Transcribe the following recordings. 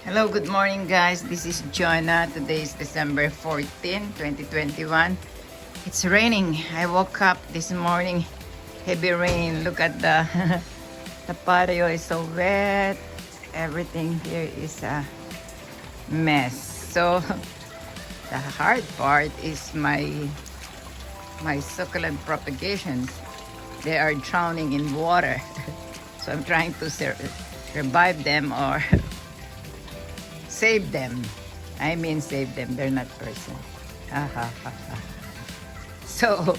Hello, good morning guys. This is Jonah. Today is December 14, 2021. It's raining. I woke up this morning, heavy rain. Look at the the patio is so wet. Everything here is a mess. So the hard part is my succulent propagations. They are drowning in water. So I'm trying to survive them or save them. I mean save them. They're not person. So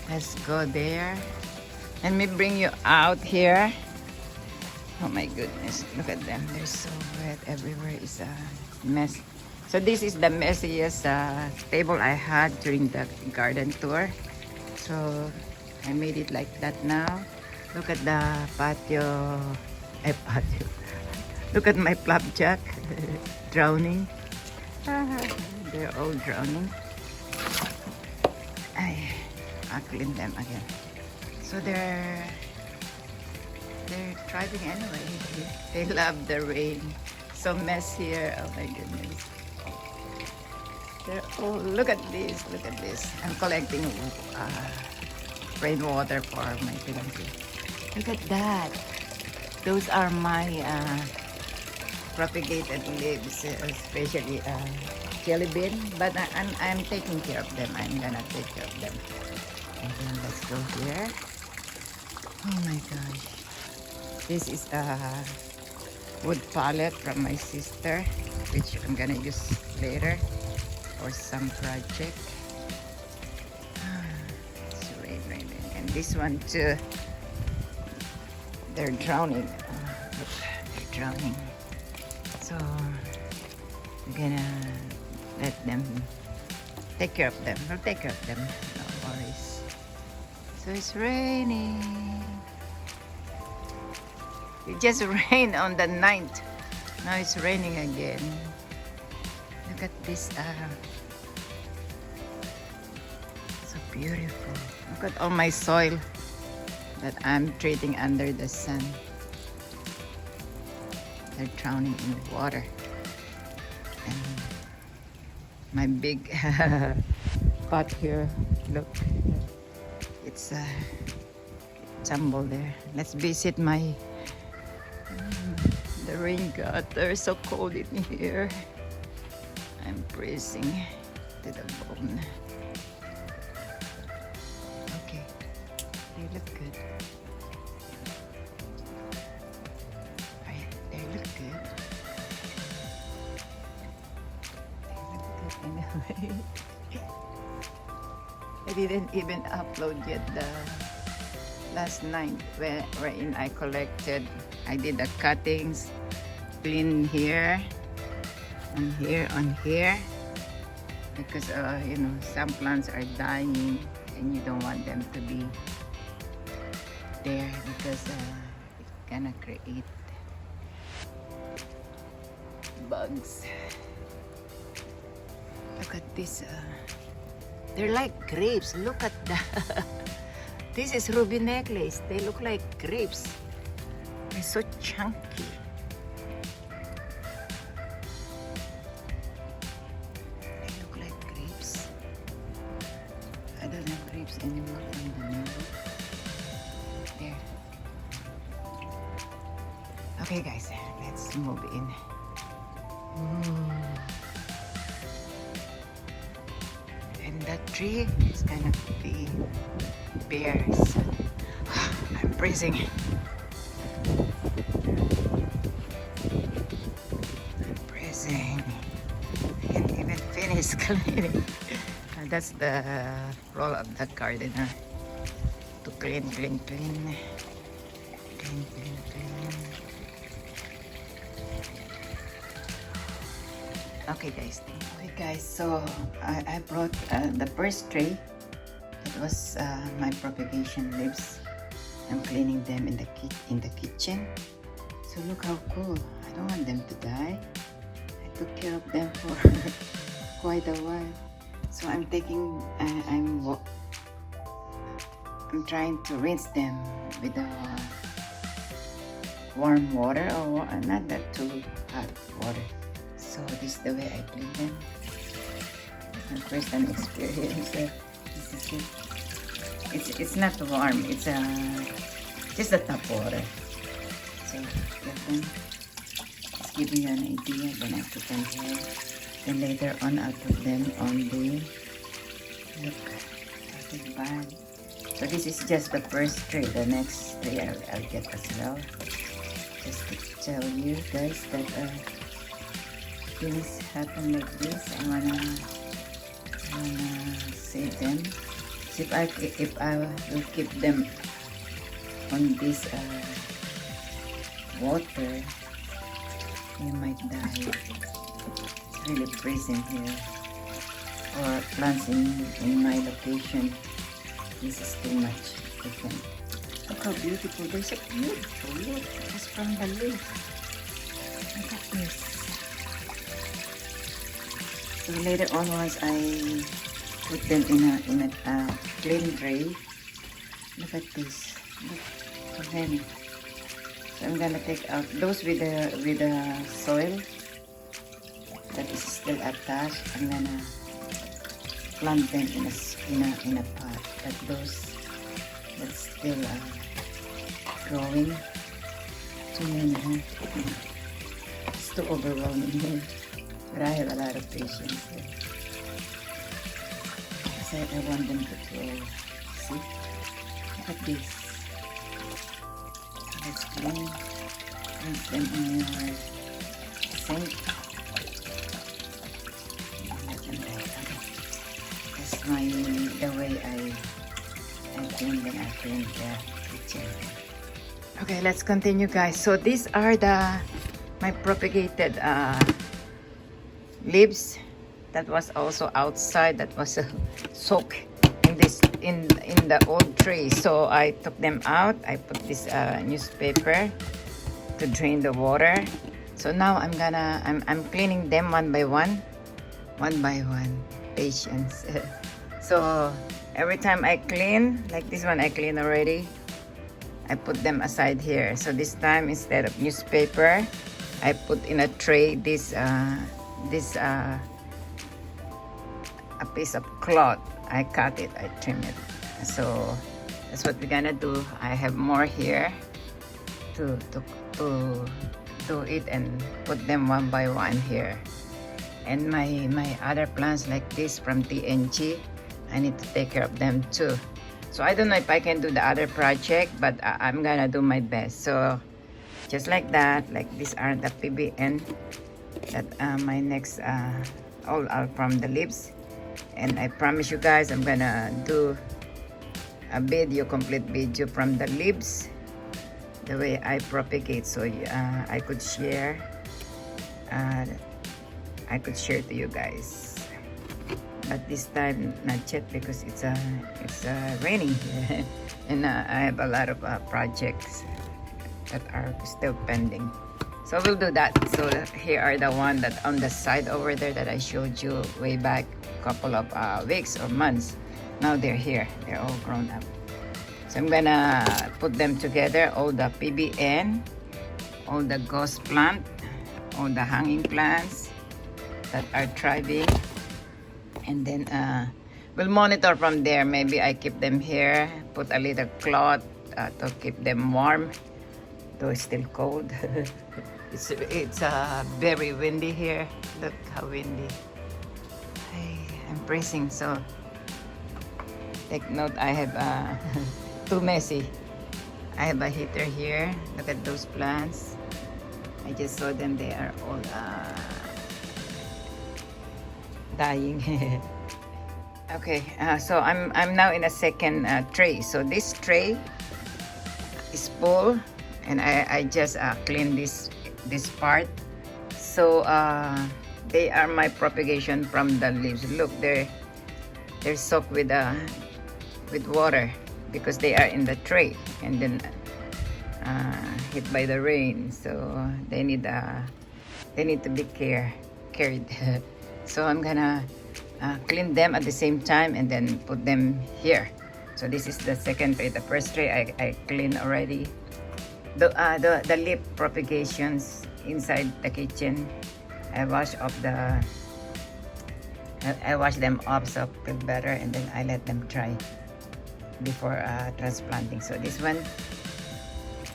let's go there. Let me bring you out here. Oh my goodness. Look at them. They're so wet. Everywhere is a mess. So this is the messiest table I had during the garden tour. So I made it like that now. Look at the patio. Patio. Look at my flapjack. Drowning. They're all drowning. I'll clean them again. So they're thriving anyway. They love the rain. So mess here. Oh my goodness. Look at this. Look at this. I'm collecting rainwater for my tilapia. Look at that. Those are my propagated leaves, especially jelly bean. But I'm taking care of them. I'm gonna take care of them. And then let's go here. Oh my gosh. This is a wood palette from my sister, which I'm gonna use later for some project. It's rain. And this one too. They're drowning. Look, they're drowning. So I'm gonna let them take care of them. I'll take care of them. No worries. So it's raining. It just rained on the 9th. Now it's raining again. Look at this. So beautiful. Look at all my soil that I'm treating under the sun. They're drowning in water. And my big pot here, look, it's tumble there. Let's visit the rain god. They're so cold in here. I'm freezing to the bone. Okay, they look good. They look good. Anyway, I didn't even upload yet the last night wherein I did the cuttings, clean here, on here, because some plants are dying and you don't want them to be there because it's gonna create bugs. Look at this. They're like grapes. Look at that. This is ruby necklace. They look like grapes. They're so chunky. They look like grapes. I don't have grapes anymore in the middle. There. Okay guys, let's move in. And that tree is gonna be bare. So I'm freezing. I can't even finish cleaning. That's the role of the gardener, to clean. Okay guys, so I brought the first tray. It was my propagation leaves. I'm cleaning them in the kitchen. So look how cool. I don't want them to die. I took care of them for quite a while. So I'm trying to rinse them with the warm water or not that too hot water. So this is the way I clean them. My first time experience. This is it. It's not warm. It's just the tap water. So let them. Just giving you an idea. Then I put them here. Then later on I'll put them on the bag. So this is just the first tray. The next tray I'll get as well. Just to tell you guys that things happen like this. I wanna save them. So if I will keep them on this water, they might die. It's really freezing here. Or plants in my location. This is too much. Look how beautiful. They're so beautiful. Look, just from the leaf. Look at this. So later on, once I put them in a clean tray, look at this. Look so heavy. So I'm gonna take out those with the soil that is still attached. I'm gonna plant them in a pot. But those that's still growing, too many. It's too overwhelming here. But I have a lot of patience here. Because I want them to grow. See? Look at this. Let's clean. Rinse them in your sink. Let them die. That's the way I clean them. I clean the kitchen. Okay, let's continue, guys. So these are my propagated leaves that was also outside, that was soaked in the old tray. So I took them out. I put this newspaper to drain the water. So now I'm cleaning them one by one. Patience. So every time I clean, like this one I clean already, I put them aside here. So this time, instead of newspaper, I put in a tray this a piece of cloth. I cut it, I trim it. So that's what we're gonna do. I have more here to do it and put them one by one here. And my other plants like this from TNG, I need to take care of them too. So I don't know if I can do the other project, but I'm gonna do my best. So just like that, like these are the PBN that my next all are from the leaves. And I promise you guys, I'm gonna do a complete video from the leaves, the way I propagate, so I could share to you guys. But this time not yet, because it's raining here. And I have a lot of projects that are still pending, so we'll do that. So here are the one that on the side over there that I showed you way back a couple of weeks or months. Now they're here, they're all grown up. So I'm gonna put them together, all the PBN, all the ghost plant, all the hanging plants that are thriving. And then we'll monitor from there. Maybe I keep them here, put a little cloth to keep them warm, though it's still cold. it's very windy here. Look how windy. I'm freezing, so take note. I have too messy. I have a heater here. Look at those plants. I just saw them. They are all dying. Okay, so I'm now in a second tray. So this tray is full, and I just clean this part. So they are my propagation from the leaves. Look, they're soaked with water because they are in the tray and then hit by the rain. So they need to be carried. So I'm gonna clean them at the same time and then put them here. So this is the second tray. The first tray I cleaned already. the leaf propagations inside the kitchen. I wash off I wash them off so feel better, and then I let them dry before transplanting. So this one,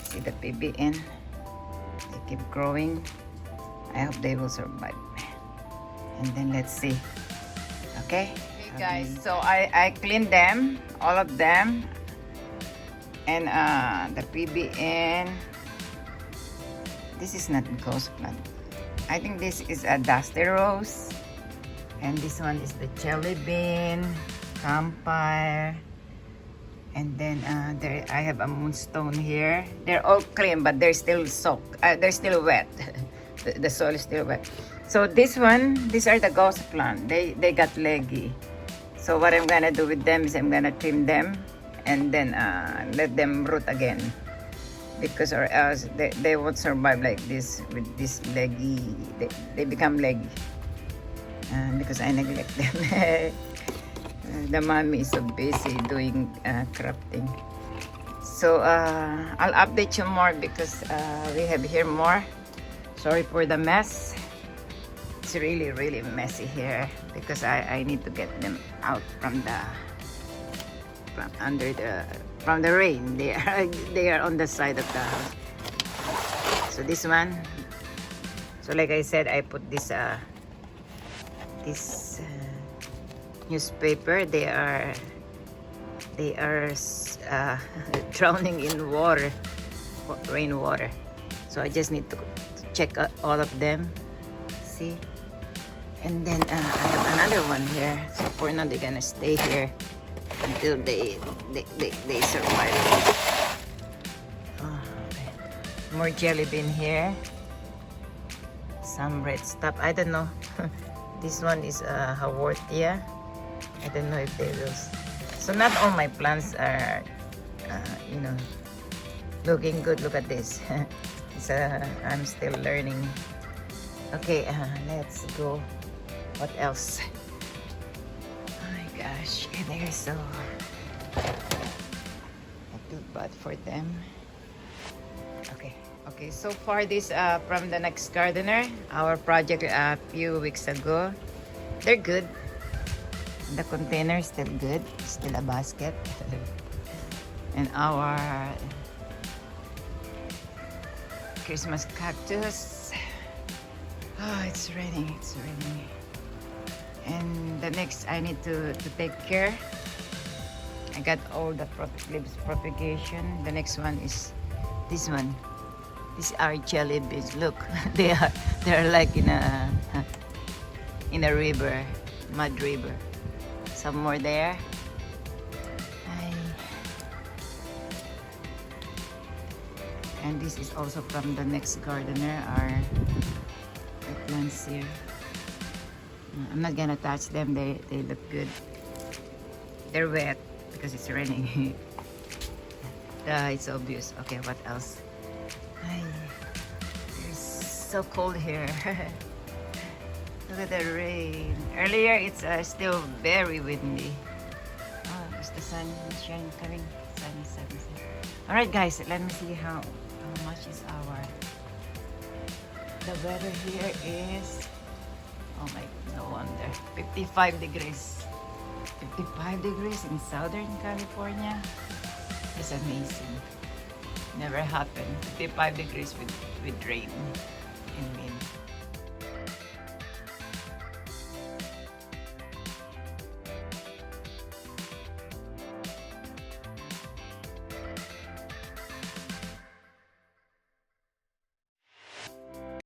see the PBN, they keep growing. I hope they will survive. And then let's see. Okay, guys, so I cleaned them, all of them, and the PBN. This is not ghost plant. I think this is a dusty rose, and this one is the jelly bean, campfire, and then there I have a moonstone here. They're all clean, but they're still soaked. They're still wet. The soil is still wet. So this one, these are the ghost plant. They got leggy. So what I'm gonna do with them is I'm gonna trim them and then let them root again, because or else they won't survive like this with this leggy. They become leggy because I neglect them. The mommy is so busy doing crafting. So I'll update you more because we have here more. Sorry for the mess. It's really messy here because I need to get them out from the rain. They are on the side of the house. So this one, so like I said, I put this newspaper. They are drowning in water, rainwater. So I just need to check out all of them. See, and then I have another one here. So for now they're gonna stay here until they survive. Oh, okay. More jelly bean here. Some red stuff. I don't know. This one is Haworthia. I don't know if they will. So not all my plants are, looking good. Look at this. I'm still learning. Okay, let's go. What else? Oh my gosh, they're so. I feel bad for them. Okay. So far, this from the Next Gardener, our project a few weeks ago. They're good. The container is still good. Still a basket. And our Christmas cactus. Oh, it's raining. And the next I need to take care. I got all the leaves propagation. The next one is this one. These are jelly beans. Look, they're like in a river, mud river. Some more there. And this is also from the Next Gardener, our plants here. I'm not gonna touch them. They look good. They're wet because it's raining. It's obvious. Okay, what else? It's so cold here. Look at the rain. Earlier it's still very windy. Oh, is the sun shining coming? Sun is setting. All right, guys. Let me see how much is the weather here is. Oh my, no wonder. 55 degrees. 55 degrees in Southern California. It's amazing. Never happened. 55 degrees with rain and wind.